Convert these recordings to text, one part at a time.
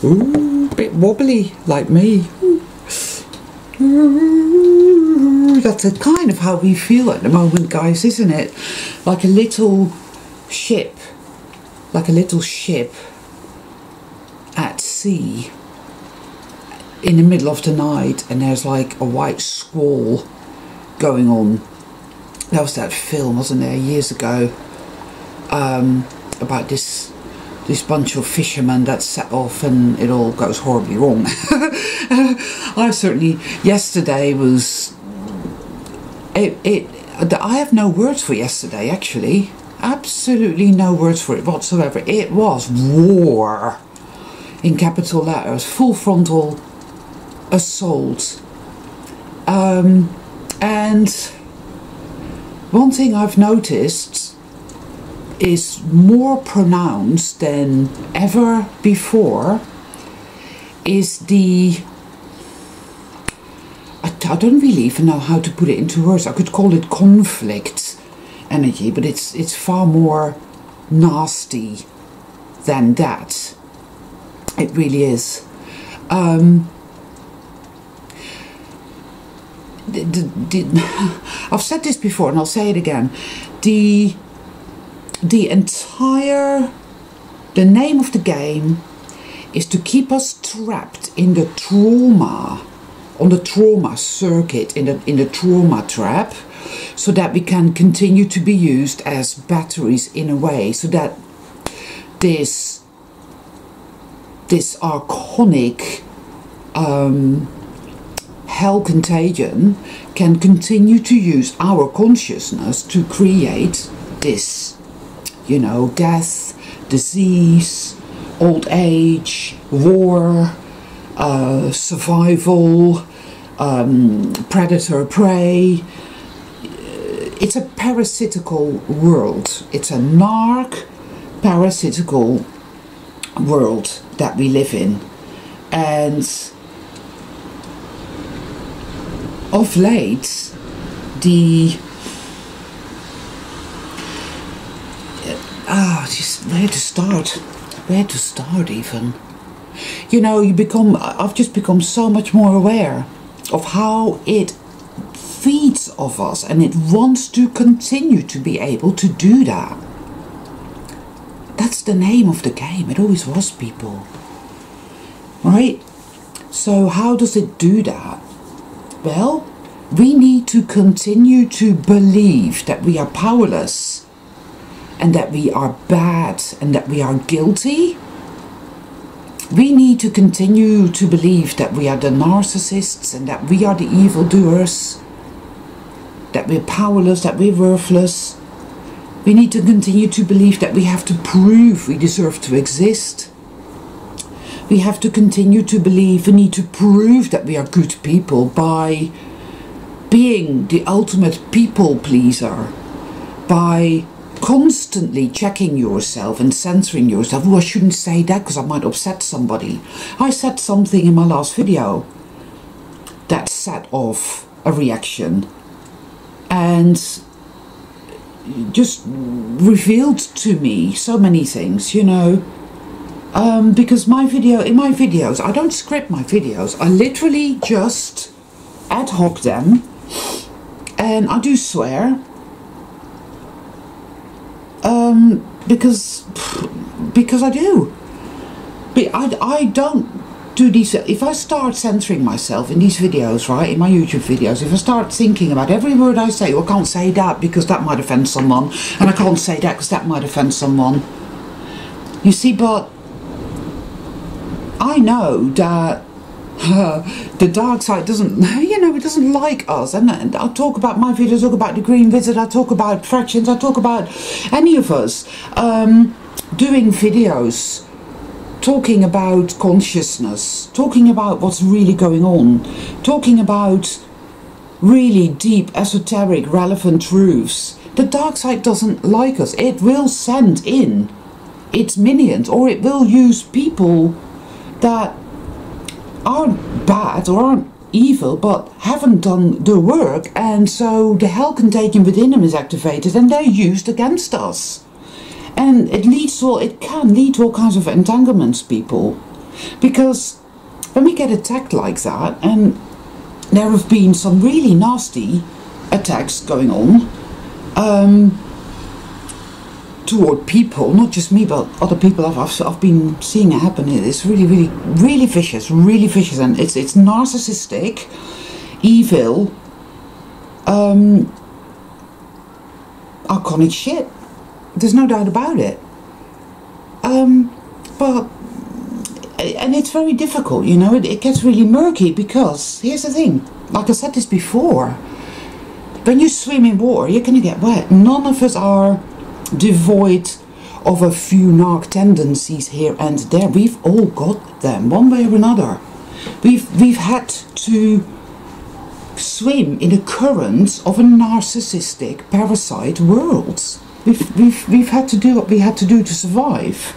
Ooh, bit wobbly like me. That's a kind of how we feel at the moment, guys, isn't it? Like a little ship. Like a little ship at sea in the middle of the night, and there's like a white squall going on. That was that film, wasn't there, years ago, about this bunch of fishermen that set off and it all goes horribly wrong. I certainly, yesterday was, I have no words for yesterday, actually. Absolutely no words for it whatsoever. It was war in capital letters, full frontal assault. And one thing I've noticed is more pronounced than ever before is the, I don't really even know how to put it into words. I could call it conflict energy, but it's far more nasty than that. It really is. I've said this before and I'll say it again. The name of the game is to keep us trapped in the trauma, on the trauma circuit, in the trauma trap, so that we can continue to be used as batteries in a way, so that this archonic Hell Contagion can continue to use our consciousness to create this, you know, death, disease, old age, war, survival, predator, prey. It's a parasitical world. It's a parasitical world that we live in. And of late, just where to start even. You know, I've just become so much more aware of how it feeds off us, and it wants to continue to be able to do that. That's the name of the game. It always was, people. Right? So how does it do that? Well, we need to continue to believe that we are powerless, and that we are bad, and that we are guilty. We need to continue to believe that we are the narcissists, and that we are the evildoers, that we're powerless, that we're worthless. We need to continue to believe that we have to prove we deserve to exist. We have to continue to believe we need to prove that we are good people by being the ultimate people pleaser, by constantly checking yourself and censoring yourself. Oh, I shouldn't say that because I might upset somebody. I said something in my last video that set off a reaction and just revealed to me so many things, you know. Because in my videos, I don't script my videos. I literally just ad hoc them, and I do swear, because I do. But I don't do these. If I start censoring myself in these videos, right, in my YouTube videos, if I start thinking about every word I say, well, I can't say that because that might offend someone, and I can't say that because that might offend someone. You see, but I know that the dark side doesn't, you know, it doesn't like us. And I talk about my videos, I talk about the Green Wizard, I talk about fractions, I talk about any of us doing videos, talking about consciousness, talking about what's really going on, talking about really deep, esoteric, relevant truths. The dark side doesn't like us. It will send in its minions, or it will use people that aren't bad or aren't evil but haven't done the work, and so the Hell Contagion within them is activated and they're used against us. And it can lead to all kinds of entanglements, people. Because when we get attacked like that, and there have been some really nasty attacks going on toward people, not just me, but other people I've been seeing it happen. It's really vicious, and it's narcissistic, evil, iconic shit. There's no doubt about it. But and it's very difficult, you know. It gets really murky, because here's the thing. Like I said this before, when you swim in water, you're gonna get wet. None of us are devoid of a few narc tendencies here and there. We've all got them, one way or another. We've had to swim in a current of a narcissistic parasite world. We've had to do what we had to do to survive.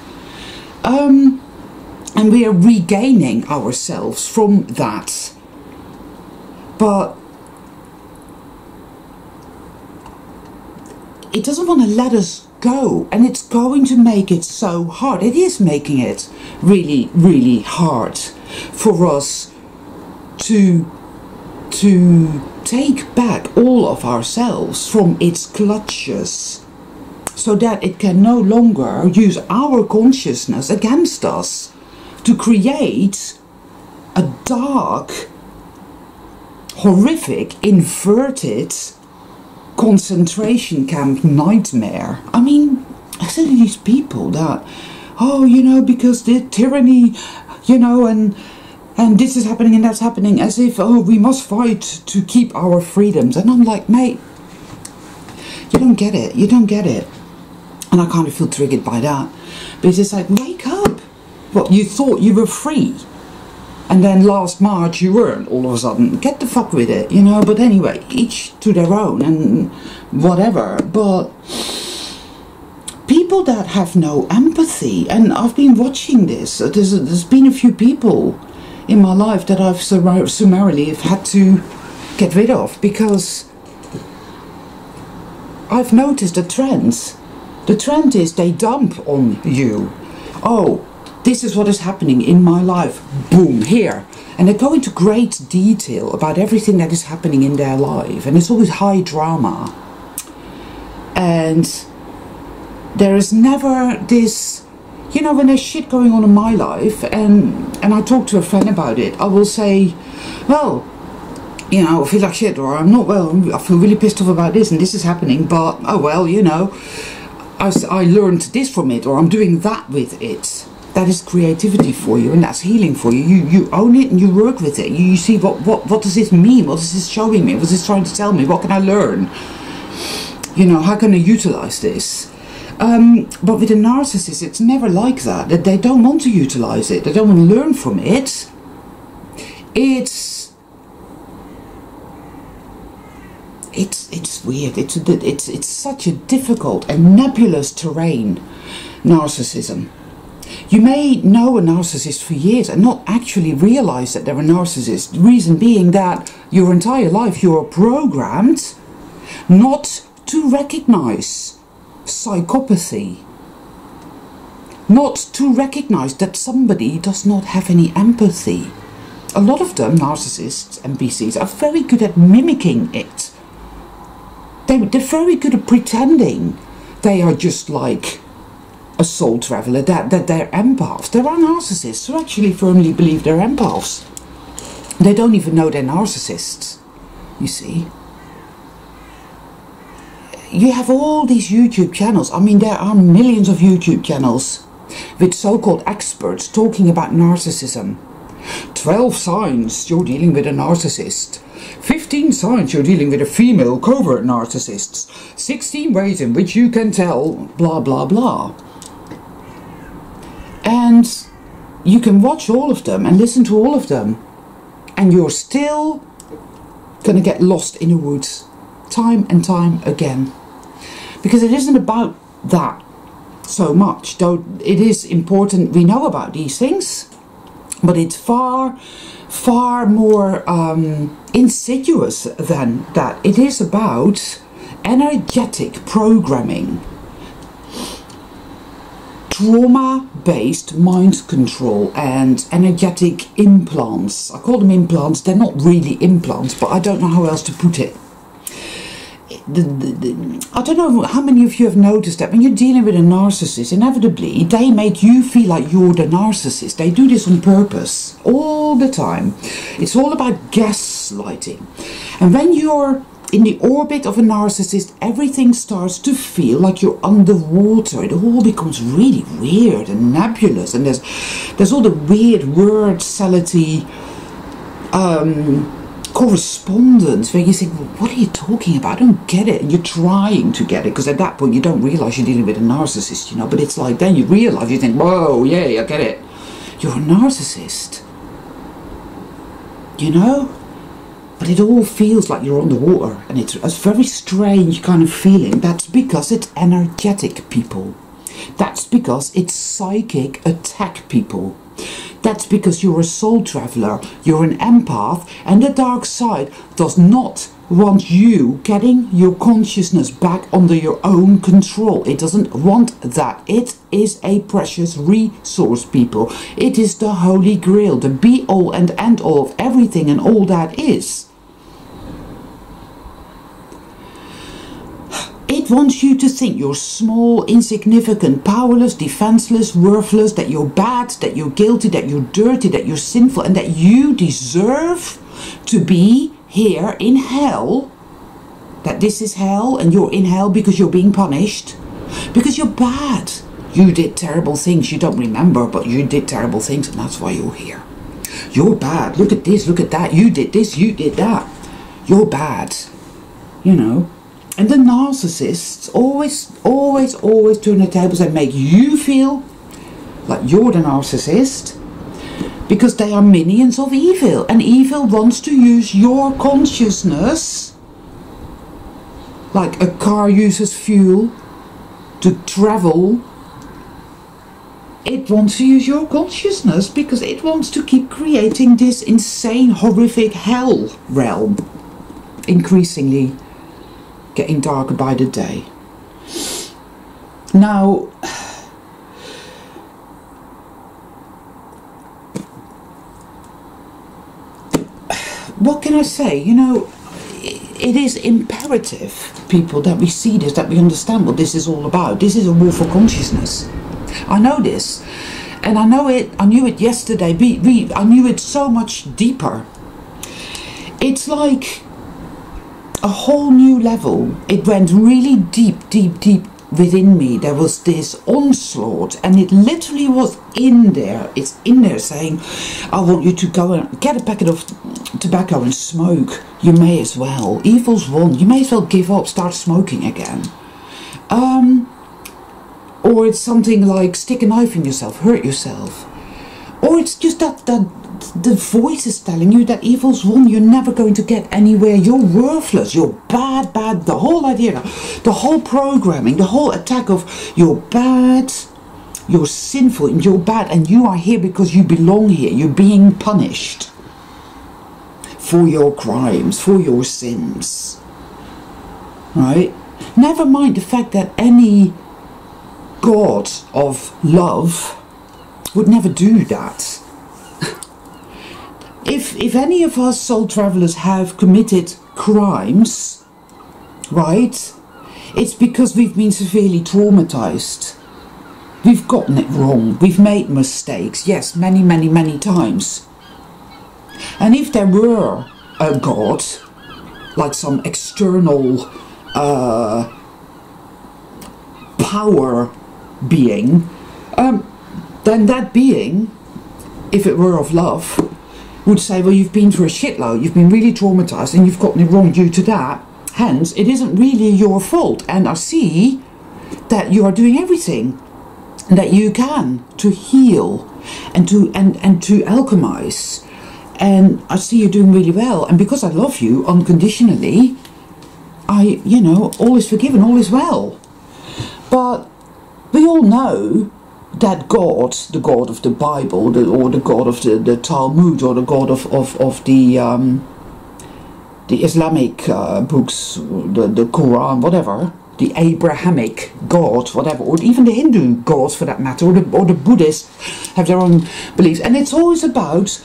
And we are regaining ourselves from that. But it doesn't want to let us go, and it's going to make it so hard. It is making it really hard for us to take back all of ourselves from its clutches, so that it can no longer use our consciousness against us to create a dark, horrific, inverted concentration camp nightmare. I mean, I see these people that, oh, you know, because the tyranny, you know, and this is happening and that's happening, as if, oh, we must fight to keep our freedoms. And I'm like, mate, you don't get it. You don't get it. And I kind of feel triggered by that. But it's like, wake up. What, you thought you were free, and then last March you weren't all of a sudden. Get the fuck with it, you know. But anyway, each to their own and whatever. But people that have no empathy, and I've been watching this. There's been a few people in my life that I've summarily have had to get rid of, because I've noticed a trend. The trend is they dump on you. Oh, this is what is happening in my life. Boom, here. And they go into great detail about everything that is happening in their life. And it's always high drama. And there is never this, you know, when there's shit going on in my life, and I talk to a friend about it, I will say, well, you know, I feel like shit, or I'm not well, I feel really pissed off about this, and this is happening, but, oh well, you know, I learned this from it, or I'm doing that with it. That is creativity for you, and that's healing for you. You own it and you work with it. You see what does this mean? What is this showing me? What is this trying to tell me? What can I learn? You know, how can I utilize this? But with a narcissist, it's never like that. They don't want to utilize it. They don't want to learn from it. It's weird. It's such a difficult and nebulous terrain, narcissism. You may know a narcissist for years and not actually realize that they're a narcissist. The reason being that your entire life you are programmed not to recognize psychopathy, not to recognize that somebody does not have any empathy. A lot of them, narcissists, NPCs, are very good at mimicking it. They're very good at pretending they are just like a soul traveller, that they're empaths. There are narcissists who actually firmly believe they're empaths. They don't even know they're narcissists, you see. You have all these YouTube channels. I mean, there are millions of YouTube channels with so-called experts talking about narcissism. 12 signs you're dealing with a narcissist. 15 signs you're dealing with a female covert narcissist. 16 ways in which you can tell blah blah blah. And you can watch all of them and listen to all of them, and you're still gonna get lost in the woods time and time again. Because it isn't about that so much, though it is important we know about these things, but it's far more insidious than that. It is about energetic programming. trauma-based mind control and energetic implants. I call them implants. They're not really implants, but I don't know how else to put it. I don't know how many of you have noticed that when you're dealing with a narcissist, inevitably they make you feel like you're the narcissist. They do this on purpose all the time. It's all about gaslighting. And when you're in the orbit of a narcissist, everything starts to feel like you're underwater. It all becomes really weird and nebulous, and there's all the weird word salady correspondence where you think, well, what are you talking about? I don't get it. And you're trying to get it, because at that point you don't realise you're dealing with a narcissist, you know. But it's like then you realise, you think, whoa, yeah, I get it. You're a narcissist, you know. But it all feels like you're on the water, and it's a very strange kind of feeling. That's because it's energetic, people. That's because it's psychic attack, people. That's because you're a soul traveller, you're an empath, and the dark side does not want you getting your consciousness back under your own control. It doesn't want that. It is a precious resource, people. It is the holy grail, the be-all and end-all of everything and all that is. It wants you to think you're small, insignificant, powerless, defenseless, worthless, that you're bad, that you're guilty, that you're dirty, that you're sinful, and that you deserve to be here in hell. That this is hell, and you're in hell because you're being punished. Because you're bad. You did terrible things you don't remember, but you did terrible things, and that's why you're here. You're bad. Look at this, look at that. You did this, you did that. You're bad. You know. And the narcissists always turn the tables and make you feel like you're the narcissist, because they are minions of evil, and evil wants to use your consciousness like a car uses fuel to travel. It wants to use your consciousness because it wants to keep creating this insane, horrific hell realm, increasingly getting darker by the day. Now, what can I say? You know, it is imperative, people, that we see this, that we understand what this is all about. This is a war for consciousness. I know this, and I know it. I knew it yesterday. I knew it so much deeper. It's like a whole new level. It went really deep within me. There was this onslaught, and it literally was in there. It's in there saying, I want you to go and get a packet of tobacco and smoke. You may as well. Evil's won. You may as well give up, start smoking again. Or it's something like stick a knife in yourself, hurt yourself. Or it's just that the voice is telling you that evil's won. You're never going to get anywhere. You're worthless. You're bad. The whole idea, the whole programming, the whole attack of you're bad, you're sinful, and you're bad, and you are here because you belong here. You're being punished for your crimes, for your sins. Right? Never mind the fact that any God of love would never do that. If any of us soul travelers have committed crimes, right, it's because we've been severely traumatized. We've gotten it wrong. We've made mistakes. Yes, many times. And if there were a God, like some external power being, then that being, if it were of love, would say, well, you've been through a shitload, you've been really traumatized, and you've gotten it wrong due to that, hence it isn't really your fault, and I see that you are doing everything that you can to heal and to alchemize, and I see you're doing really well, and because I love you unconditionally, all is forgiven, all is well. But we all know that God, the God of the Bible, or the God of the Talmud, or the God of the Islamic books, the Quran, whatever, the Abrahamic God, whatever, or even the Hindu gods for that matter, or the Buddhists have their own beliefs. And it's always about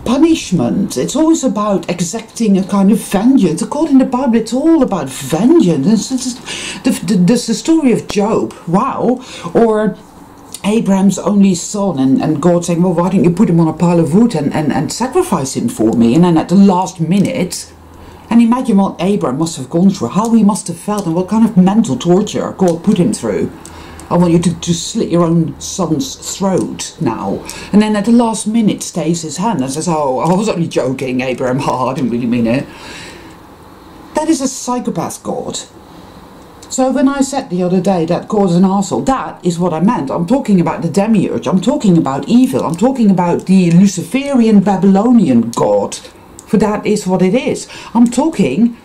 punishment. It's always about exacting a kind of vengeance. According to the Bible, it's all about vengeance. There's the story of Job, wow, or Abraham's only son, and God saying, well, why don't you put him on a pile of wood and sacrifice him for me? And then at the last minute, and imagine what Abraham must have gone through, how he must have felt, and what kind of mental torture God put him through. I want you to slit your own son's throat now. And then at the last minute stays his hand and says, oh, I was only joking, Abraham, I didn't really mean it. That is a psychopath God. So when I said the other day that God's an arsehole, that is what I meant. I'm talking about the demiurge, I'm talking about evil, I'm talking about the Luciferian Babylonian God. For that is what it is. I'm talking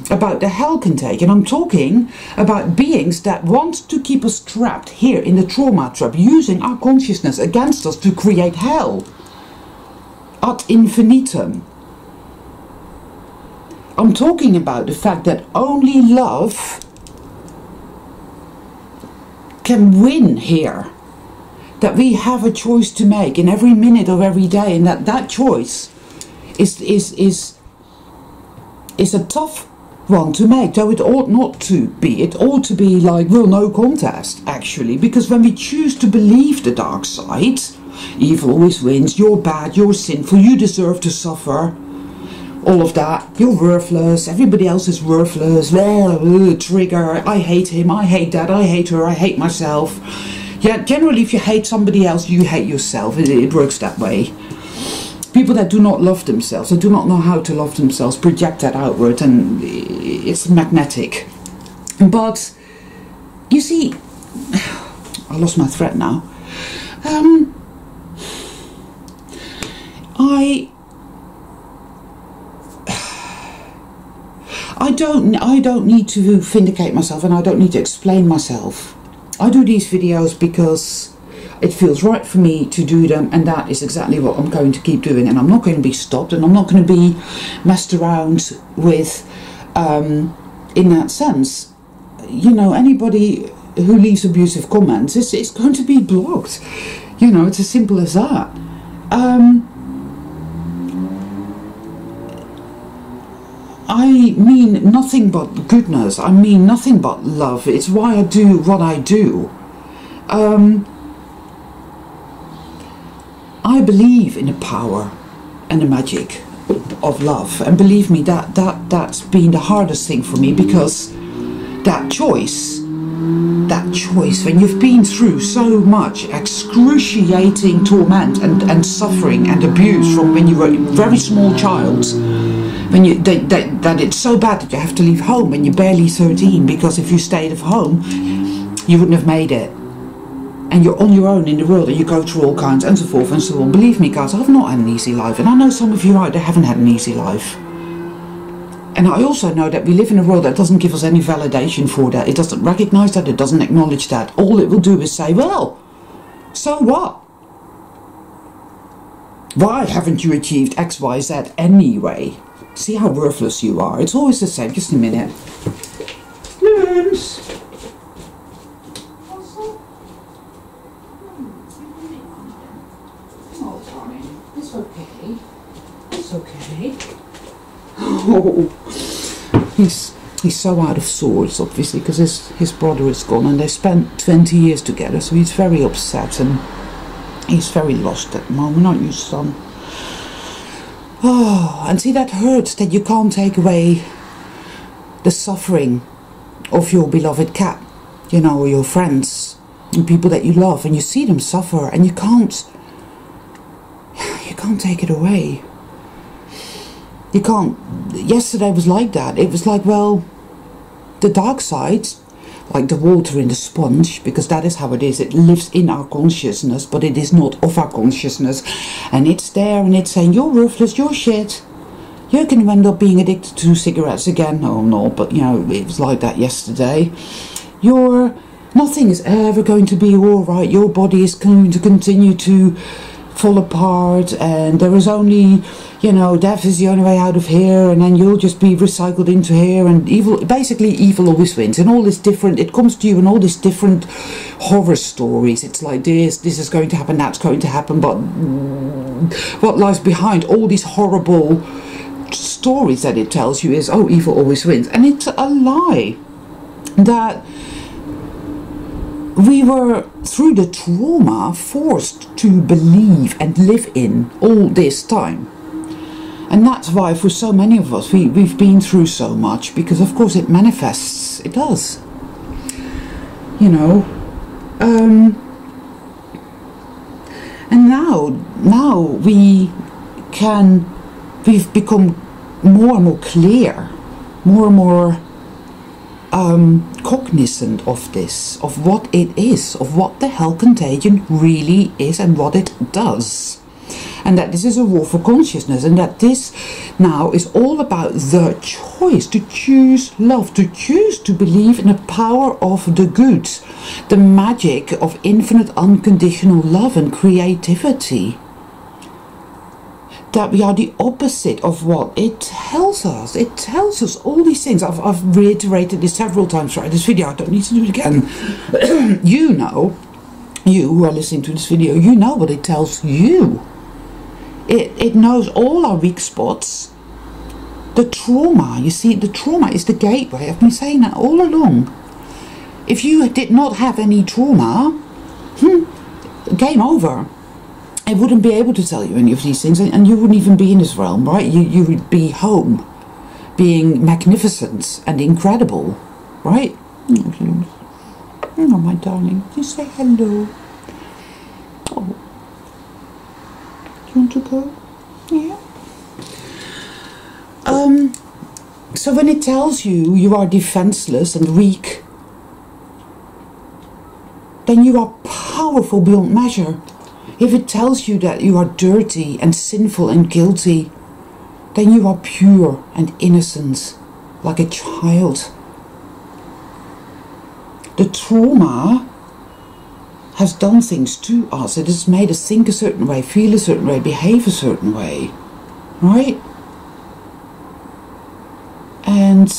about the Hell Contagion. I'm talking about beings that want to keep us trapped here in the trauma trap, using our consciousness against us to create hell. Ad infinitum. I'm talking about the fact that only love can win here. That we have a choice to make in every minute of every day, and that choice is a tough one to make, though it ought not to be. It ought to be like, well, no contest, actually, because when we choose to believe the dark side, evil always wins, you're bad, you're sinful, you deserve to suffer, all of that, you're worthless, everybody else is worthless, trigger, I hate him, I hate that, I hate her, I hate myself. Yeah, generally if you hate somebody else, you hate yourself. It works that way. People that do not love themselves, that do not know how to love themselves, project that outward, and it's magnetic. But you see, I lost my thread now. I don't need to vindicate myself, and I don't need to explain myself. I do these videos because it feels right for me to do them, and that is exactly what I'm going to keep doing, and I'm not going to be stopped, and I'm not going to be messed around with in that sense. You know, anybody who leaves abusive comments, it's going to be blocked. You know, it's as simple as that. I mean nothing but goodness. I mean nothing but love. It's why I do what I do. I believe in the power and the magic of love, and believe me, that's been the hardest thing for me, because that choice, when you've been through so much excruciating torment and suffering and abuse from when you were a very small child, when you that it's so bad that you have to leave home when you're barely 13, because if you stayed at home you wouldn't have made it, and you're on your own in the world, and you go through all kinds and so forth and so on. Believe me, guys, I've not had an easy life, and I know some of you out there haven't had an easy life. And I also know that we live in a world that doesn't give us any validation for that. It doesn't recognise that, it doesn't acknowledge that. All it will do is say, well, so what? Why haven't you achieved X, Y, Z anyway? See how worthless you are. It's always the same. Just a minute. Yes. It's okay. It's okay. Oh, he's so out of sorts, obviously, because his brother is gone, and they spent 20 years together, so he's very upset, and he's very lost at the moment, aren't you, son? Oh, and see, that hurts, that you can't take away the suffering of your beloved cat, you know, or your friends, and people that you love, and you see them suffer, and you can't take it away. You can't. Yesterday was like that. It was like, well, the dark side, like the water in the sponge, because that is how it is. It lives in our consciousness, but it is not of our consciousness. And it's there, and it's saying, you're worthless, you're shit. You're going to end up being addicted to cigarettes again. No, I'm not, but, you know, it was like that yesterday. Nothing is ever going to be all right. Your body is going to continue to fall apart, and there is only, you know, death is the only way out of here, and then you'll just be recycled into here, and evil, basically evil always wins, and all this different, it comes to you in all these different horror stories. It's like this is going to happen, that's going to happen, but what lies behind all these horrible stories that it tells you is, oh, evil always wins. And it's a lie that we were, through the trauma, forced to believe and live in all this time. And that's why for so many of us we've been through so much, because of course it manifests, it does, you know. And now we've become more and more clear, more and more cognizant of this, of what it is, of what the Hell Contagion really is and what it does. And that this is a war for consciousness, and that this now is all about the choice to choose love, to choose to believe in the power of the good, the magic of infinite unconditional love and creativity. That we are the opposite of what it tells us. It tells us all these things. I've reiterated this several times throughout this video. I don't need to do it again. You know, you who are listening to this video, you know what it tells you. It knows all our weak spots. The trauma, you see, the trauma is the gateway. I've been saying that all along. If you did not have any trauma, game over. I wouldn't be able to tell you any of these things, and you wouldn't even be in this realm, right? You would be home, being magnificent and incredible, right? Oh, my darling, you say hello. Oh, do you want to go? Yeah. So when it tells you you are defenseless and weak, then you are powerful beyond measure. If it tells you that you are dirty and sinful and guilty, then you are pure and innocent, like a child. The trauma has done things to us. It has made us think a certain way, feel a certain way, behave a certain way, right? And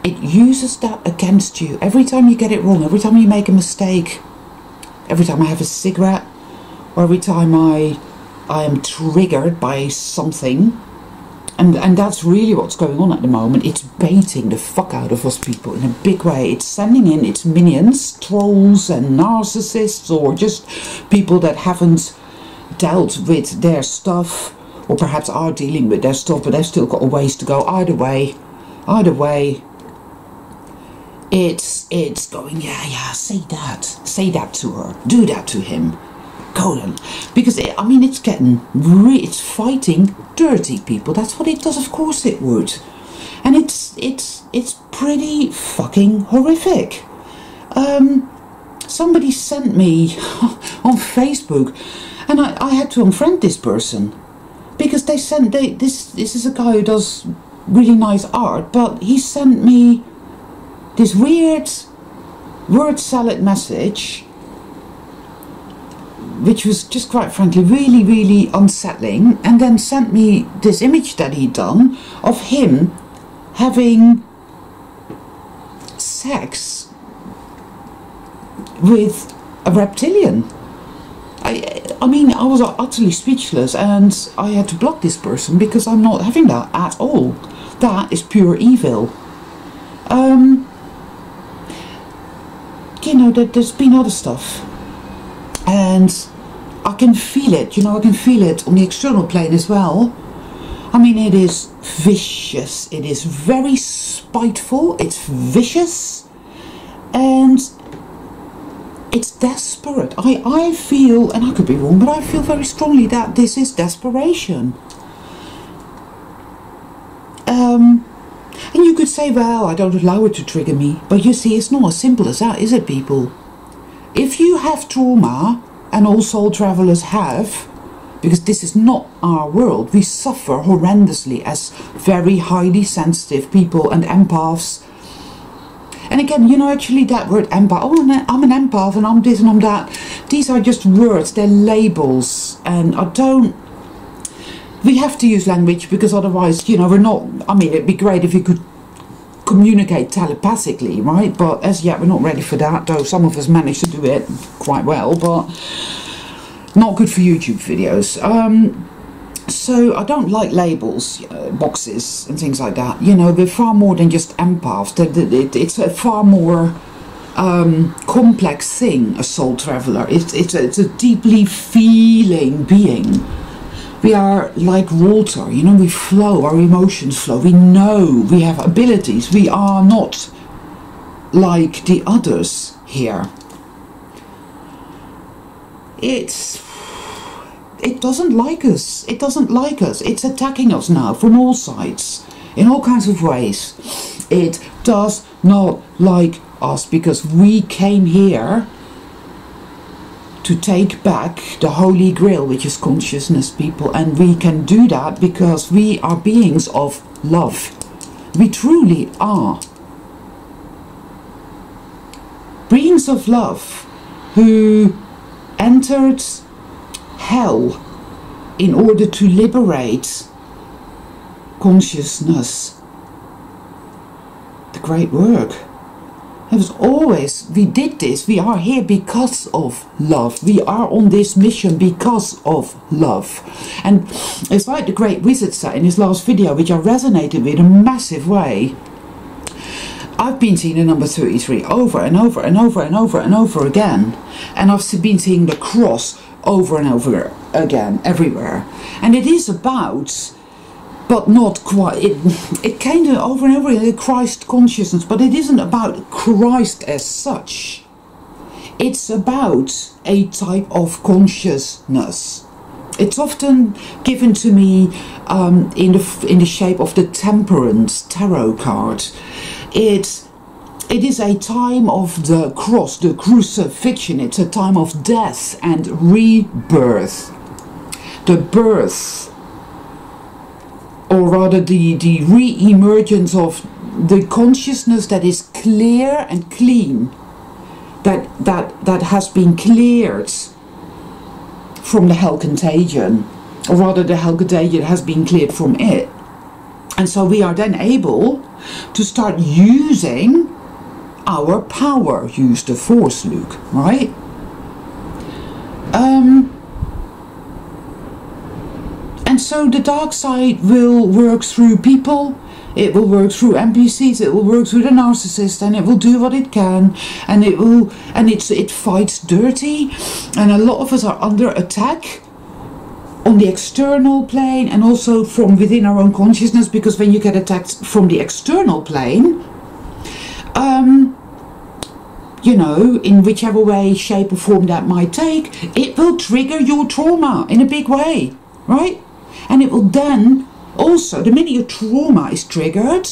it uses that against you. Every time you get it wrong, every time you make a mistake, every time I have a cigarette, or every time I am triggered by something, and that's really what's going on at the moment. It's baiting the fuck out of us people in a big way. It's sending in its minions, trolls and narcissists, or just people that haven't dealt with their stuff, or perhaps are dealing with their stuff, but they've still got a ways to go. Either way, it's going, yeah, say that to her, do that to him. Go then, because it's getting it's fighting dirty people. That's what it does. Of course it would, and it's pretty fucking horrific. Somebody sent me on Facebook, and I had to unfriend this person because this is a guy who does really nice art, but he sent me this weird word salad message, which was just quite frankly really, really unsettling, and then sent me this image that he'd done of him having sex with a reptilian. I mean, I was utterly speechless, and I had to block this person because I'm not having that at all. That is pure evil. You know, there's been other stuff, and I can feel it, you know, I can feel it on the external plane as well. I mean, it is vicious, it is very spiteful, it's vicious, and it's desperate. I feel, and I could be wrong, but I feel very strongly that this is desperation. And you could say, well, I don't allow it to trigger me, but you see, it's not as simple as that, is it, people? If you have trauma, and all soul travelers have, because this is not our world, we suffer horrendously as very highly sensitive people and empaths. And And again, you know, actually that word empath, oh, I'm an empath and I'm this and I'm that. These are just words, they're labels. And we have to use language because otherwise, you know, we're not, I mean, it'd be great if you could communicate telepathically, right? But as yet, we're not ready for that, though some of us manage to do it quite well, but not good for YouTube videos. So I don't like labels, boxes and things like that. You know, we're far more than just empaths. It's a far more complex thing, a soul traveler. It's a deeply feeling being. We are like water, you know, we flow, our emotions flow, we know, we have abilities. We are not like the others here. It doesn't like us. It doesn't like us. It's attacking us now from all sides, in all kinds of ways. It does not like us because we came here to take back the Holy Grail, which is consciousness, people. And we can do that because we are beings of love. We truly are beings of love who entered hell in order to liberate consciousness. The great work. It was always, we did this, we are here because of love. We are on this mission because of love. And it's like the great wizard said in his last video, which I resonated with in a massive way. I've been seeing the number 33 over and over and over and over and over again. And I've been seeing the cross over and over again, everywhere. And it is about, but not quite, it kind of over and over again, Christ consciousness, but it isn't about Christ as such. It's about a type of consciousness. It's often given to me in the shape of the Temperance tarot card. It is a time of the cross, the crucifixion. It's a time of death and rebirth. The birth, or rather the re-emergence of the consciousness that is clear and clean, that has been cleared from the Hell Contagion, or rather the Hell Contagion has been cleared from it. And so we are then able to start using our power. Use the force, Luke, right? And so the dark side will work through people, it will work through NPCs, it will work through the narcissist, and it will do what it can, and it fights dirty, and a lot of us are under attack on the external plane and also from within our own consciousness, because when you get attacked from the external plane, you know, in whichever way, shape or form that might take, it will trigger your trauma in a big way, right? And it will then also, the minute your trauma is triggered,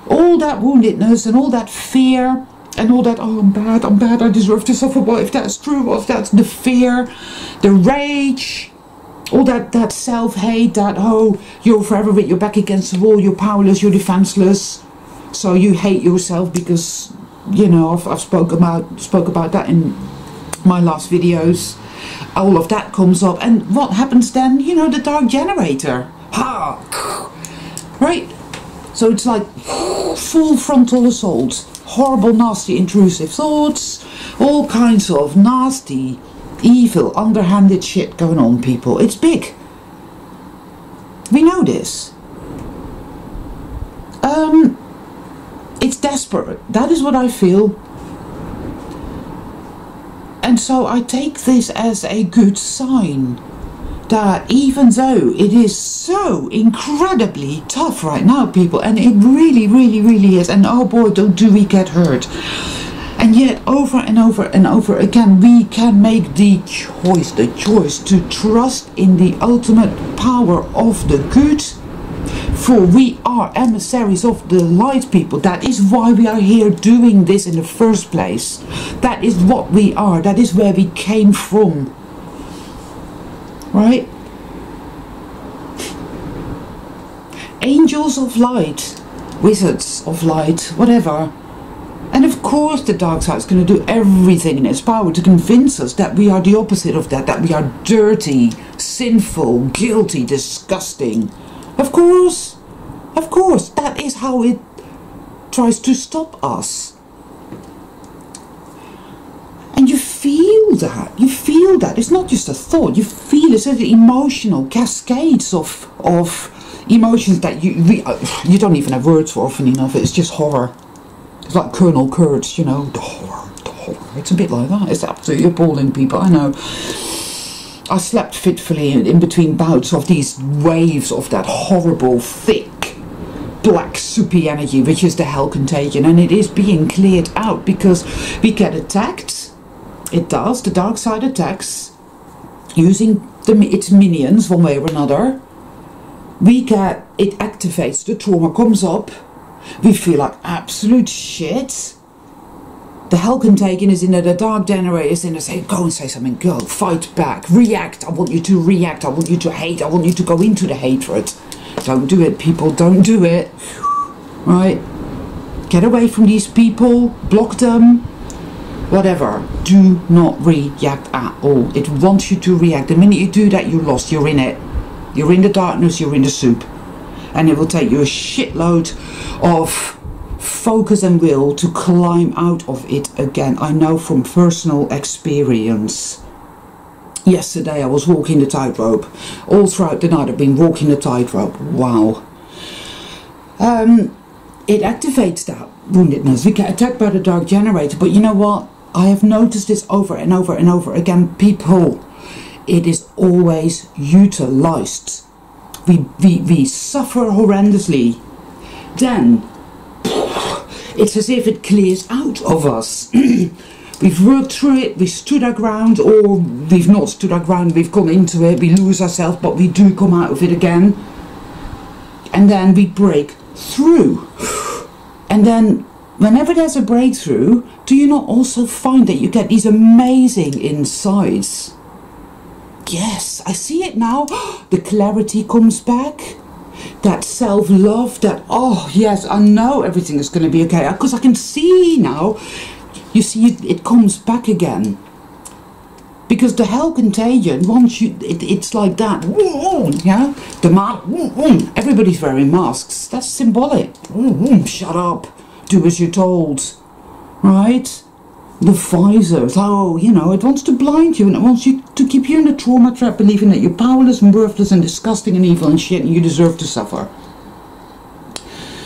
all that woundedness and all that fear and all that, oh, I'm bad, I deserve to suffer, well, if that's true, well, if that's the fear, the rage, all that self-hate, that, oh, you're forever with your back against the wall, you're powerless, you're defenseless, so you hate yourself because, you know, I've spoke about that in my last videos. All of that comes up, and what happens then? You know, the dark generator. Ha! Right? So it's like full frontal assault, horrible, nasty, intrusive thoughts, all kinds of nasty, evil, underhanded shit going on, people. It's big. We know this. It's desperate. That is what I feel. And so I take this as a good sign that even though it is so incredibly tough right now, people, and it really, really, really is, and oh boy, do we get hurt. And yet over and over and over again, we can make the choice to trust in the ultimate power of the good. For we are emissaries of the light, people. That is why we are here doing this in the first place. That is what we are. That is where we came from. Right? Angels of light, wizards of light, whatever. And of course the dark side is going to do everything in its power to convince us that we are the opposite of that we are dirty, sinful, guilty, disgusting. Of course, that is how it tries to stop us. And you feel that, it's not just a thought, you feel it's an emotional cascades of emotions that you don't even have words for often enough. It's just horror. It's like Colonel Kurtz, you know, the horror. It's a bit like that. It's absolutely appalling, people, I know. I slept fitfully in between bouts of these waves of that horrible, thick, black, soupy energy, which is the Hell Contagion, and it is being cleared out because we get attacked. It does. The dark side attacks using its minions one way or another. It activates, the trauma comes up, we feel like absolute shit. The Hell Contagion is in there, the dark generator is in there, say, go and say something, go, fight back, react, I want you to react, I want you to hate, I want you to go into the hatred. Don't do it, people, don't do it. Right? Get away from these people, block them, whatever. Do not react at all. It wants you to react. The minute you do that, you're lost, you're in it. You're in the darkness, you're in the soup. And it will take you a shitload of focus and will to climb out of it again. I know from personal experience. Yesterday I was walking the tightrope. All throughout the night I've been walking the tightrope. Wow. It activates that woundedness. We get attacked by the dark generator, but you know what? I have noticed this over and over and over again. People, it is always utilized. We suffer horrendously. Then it's as if it clears out of us. We've worked through it, we stood our ground, or we've not stood our ground, we've gone into it, we lose ourselves, but we do come out of it again. And then we break through. And then whenever there's a breakthrough, do you not also find that you get these amazing insights? Yes, I see it now. The clarity comes back. That self-love, that, oh yes, I know everything is going to be okay. Because I can see now, you see, it comes back again. Because the Hell Contagion, once you, it's like that. Yeah? Everybody's wearing masks. That's symbolic. Shut up. Do as you're told. Right? The visors, oh, you know, it wants to blind you and it wants you to keep you in a trauma trap, believing that you're powerless and worthless and disgusting and evil and shit and you deserve to suffer.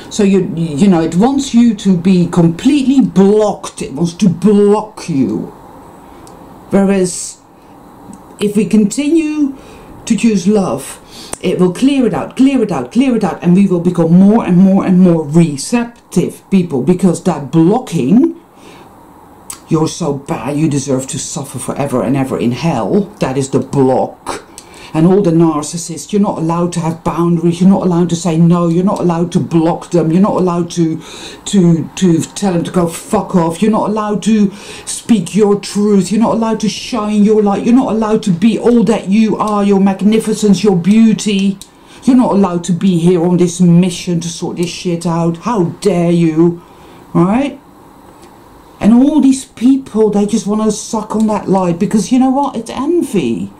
So you know, it wants you to be completely blocked. It wants to block you. Whereas if we continue to choose love, it will clear it out, clear it out, clear it out, and we will become more and more and more receptive people, because that blocking, you're so bad, you deserve to suffer forever and ever in hell. That is the block. And all the narcissists, you're not allowed to have boundaries, you're not allowed to say no, you're not allowed to block them, you're not allowed to tell them to go fuck off, you're not allowed to speak your truth, you're not allowed to shine your light, you're not allowed to be all that you are, your magnificence, your beauty. You're not allowed to be here on this mission to sort this shit out. How dare you, right? And all these people, they just want to suck on that light, because you know what? It's envy.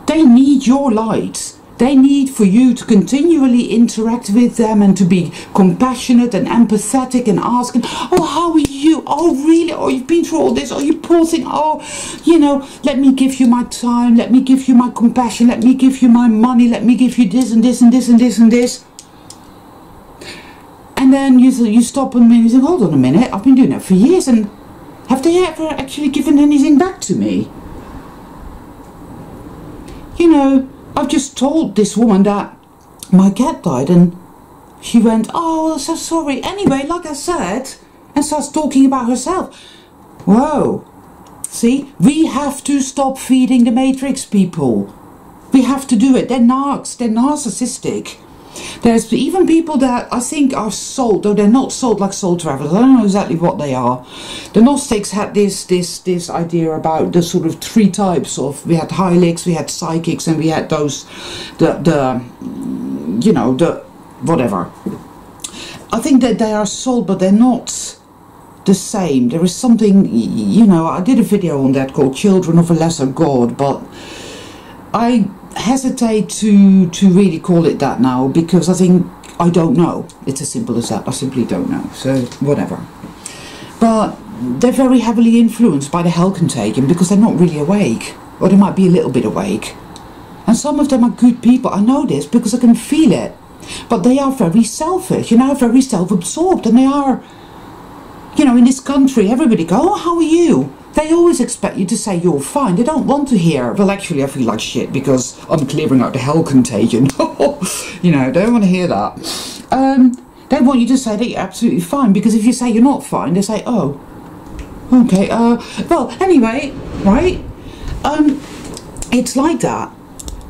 They need your light. They need for you to continually interact with them and to be compassionate and empathetic and asking, oh, how are you? Oh, really? Oh, you've been through all this? Oh, you poor thing. Oh, you know, let me give you my time. Let me give you my compassion. Let me give you my money. Let me give you this and this and this and this and this. And then you stop and you think, hold on a minute, I've been doing that for years, and have they ever actually given anything back to me? You know, I've just told this woman that my cat died, and she went, oh, so sorry. Anyway, like I said, and starts talking about herself. Whoa. See, we have to stop feeding the Matrix, people. We have to do it. They're narcs, they're narcissistic. There's even people that I think are sold, though they're not sold like soul travelers. I don't know exactly what they are. The Gnostics had this idea about the sort of three types of, we had hylics, we had psychics, and we had those, you know, the whatever. I think that they are sold, but they're not the same. There is something, you know, I did a video on that called Children of a Lesser God, but I hesitate to really call it that now, because I think I don't know. It's as simple as that. I simply don't know. So whatever. But they're very heavily influenced by the Hell Contagion because they're not really awake, or they might be a little bit awake. And some of them are good people. I know this because I can feel it. But they are very selfish, you know, very self-absorbed, and they are, you know, in this country, everybody go, oh, how are you? They always expect you to say you're fine. They don't want to hear, well, actually, I feel like shit because I'm clearing out the Hell Contagion. You know, they don't want to hear that. They want you to say that you're absolutely fine, because if you say you're not fine, they say, oh, okay, well, anyway, right? It's like that.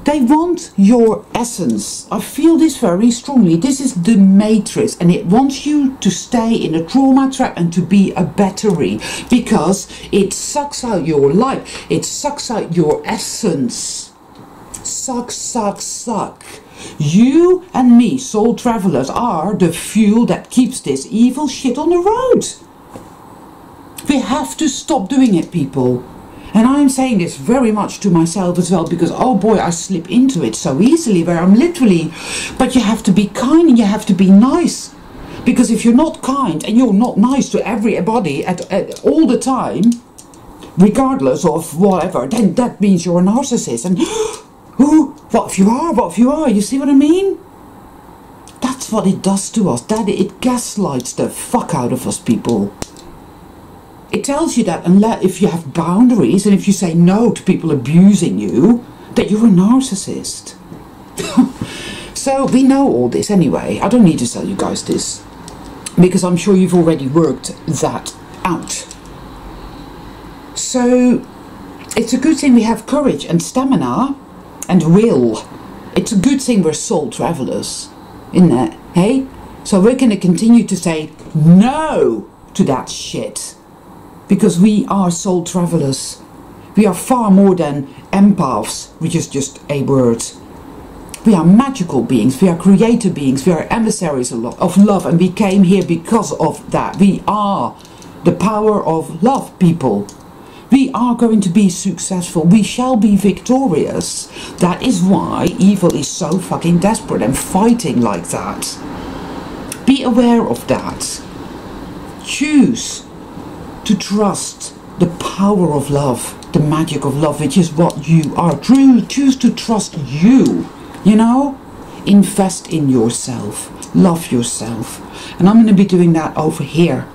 They want your essence. I feel this very strongly. This is the matrix, and it wants you to stay in a trauma trap and to be a battery, because it sucks out your life. It sucks out your essence. Suck, suck, suck. You and me, soul travelers, are the fuel that keeps this evil shit on the road. We have to stop doing it, people. And I'm saying this very much to myself as well, because, oh boy, I slip into it so easily, where I'm literally, but you have to be kind and you have to be nice. Because if you're not kind and you're not nice to everybody at all the time, regardless of whatever, then that means you're a narcissist. And, oh, what if you are? What if you are? You see what I mean? That's what it does to us. That it gaslights the fuck out of us, people. It tells you that unless, if you have boundaries and if you say no to people abusing you, that you're a narcissist. So we know all this anyway. I don't need to tell you guys this, because I'm sure you've already worked that out. So it's a good thing we have courage and stamina and will. It's a good thing we're soul travelers, isn't it? Hey? So we're going to continue to say no to that shit. Because we are soul travelers. We are far more than empaths, which is just a word. We are magical beings. We are creator beings. We are emissaries of love. And we came here because of that. We are the power of love, people. We are going to be successful. We shall be victorious. That is why evil is so fucking desperate and fighting like that. Be aware of that. Choose to trust the power of love, the magic of love, which is what you are. Choose to trust you, you know? Invest in yourself. Love yourself. And I'm going to be doing that over here.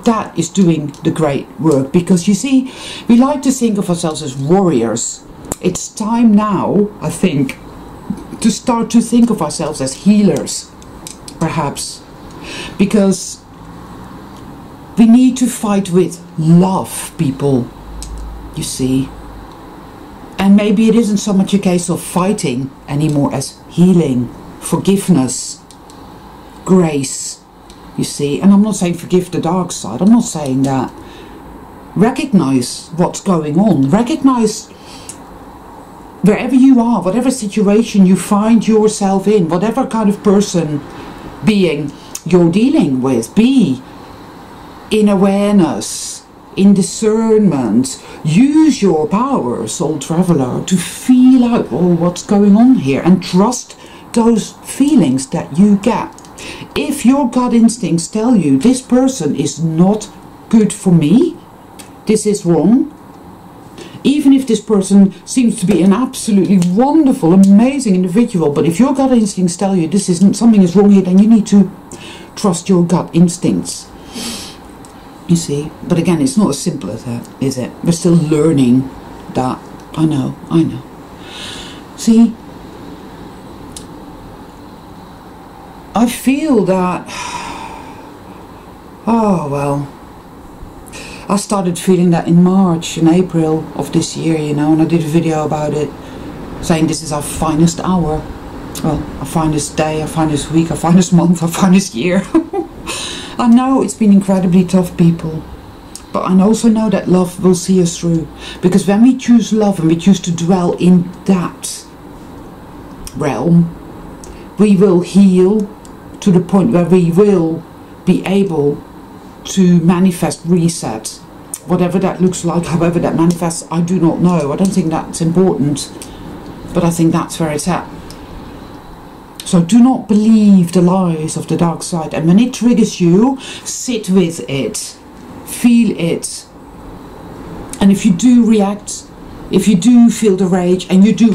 That is doing the great work, because you see, we like to think of ourselves as warriors. It's time now, I think, to start to think of ourselves as healers, perhaps, because we need to fight with love, people, you see. And maybe it isn't so much a case of fighting anymore as healing, forgiveness, grace, you see. And I'm not saying forgive the dark side, I'm not saying that. Recognize what's going on. Recognize wherever you are, whatever situation you find yourself in, whatever kind of person, being you're dealing with, be in awareness, in discernment. Use your power, soul traveler, to feel out, oh, what's going on here, and trust those feelings that you get. If your gut instincts tell you this person is not good for me, this is wrong, even if this person seems to be an absolutely wonderful, amazing individual, but if your gut instincts tell you this isn't, something is wrong here, then you need to trust your gut instincts. You see, but again, it's not as simple as that, is it? We're still learning that. I know. See, I feel that, oh well, I started feeling that in March and April of this year, you know, and I did a video about it, saying this is our finest hour, well, our finest day, our finest week, our finest month, our finest year. I know it's been incredibly tough, people, but I also know that love will see us through, because when we choose love and we choose to dwell in that realm, we will heal to the point where we will be able to manifest reset. Whatever that looks like, however that manifests, I do not know. I don't think that's important, but I think that's where it's at. So do not believe the lies of the dark side, and when it triggers you, sit with it, feel it, and if you do react, if you do feel the rage and you do,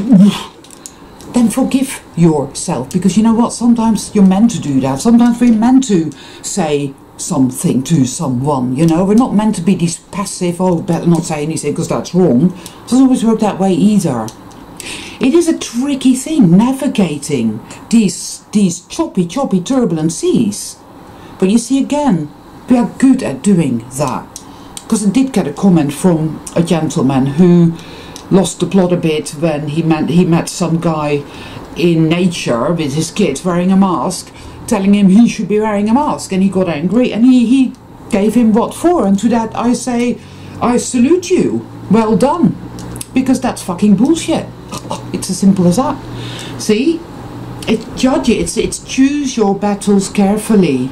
then forgive yourself, because you know what, sometimes you're meant to do that. Sometimes we're meant to say something to someone, you know, we're not meant to be this passive, oh, better not say anything because that's wrong. It doesn't always work that way either. It is a tricky thing navigating these choppy turbulent seas, but you see, again, we are good at doing that. Because I did get a comment from a gentleman who lost the plot a bit when he met some guy in nature with his kids wearing a mask, telling him he should be wearing a mask, and he got angry, and he gave him what for, and to that I say, I salute you, well done, because that's fucking bullshit. It's as simple as that. See, it's choose your battles carefully,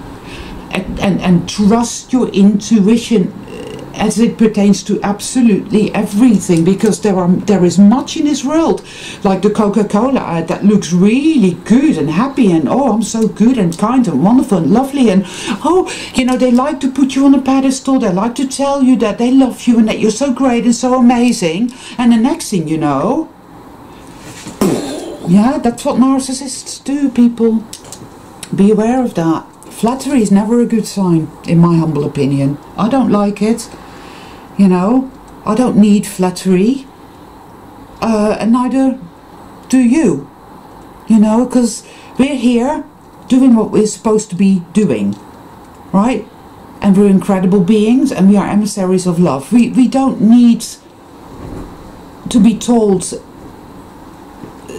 and trust your intuition as it pertains to absolutely everything, because there is much in this world, like the Coca-Cola ad, that looks really good and happy, and oh, I'm so good and kind and wonderful and lovely, and oh, you know, they like to put you on a pedestal, they like to tell you that they love you and that you're so great and so amazing, and the next thing you know, yeah, that's what narcissists do, people. Be aware of that. Flattery is never a good sign, in my humble opinion. I don't like it. You know, I don't need flattery, and neither do you. You know, because we're here doing what we're supposed to be doing, right? And we're incredible beings, and we are emissaries of love. We don't need to be told.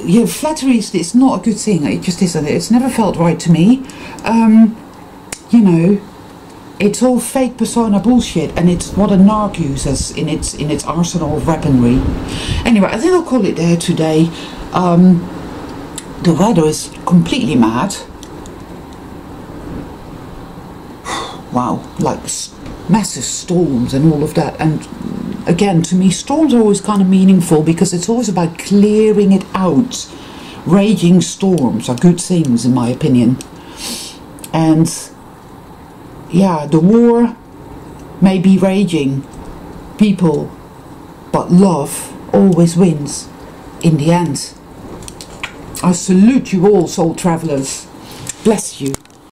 Yeah, flattery is not a good thing. It just isn't. It's never felt right to me. You know, it's all fake persona bullshit, and it's what a narc uses in its arsenal of weaponry. Anyway, I think I'll call it there today. The weather is completely mad. Wow, like massive storms and all of that. And again, to me, storms are always kind of meaningful, because it's always about clearing it out. Raging storms are good things, in my opinion. And yeah, the war may be raging, people, but love always wins in the end. I salute you all, soul travelers. Bless you.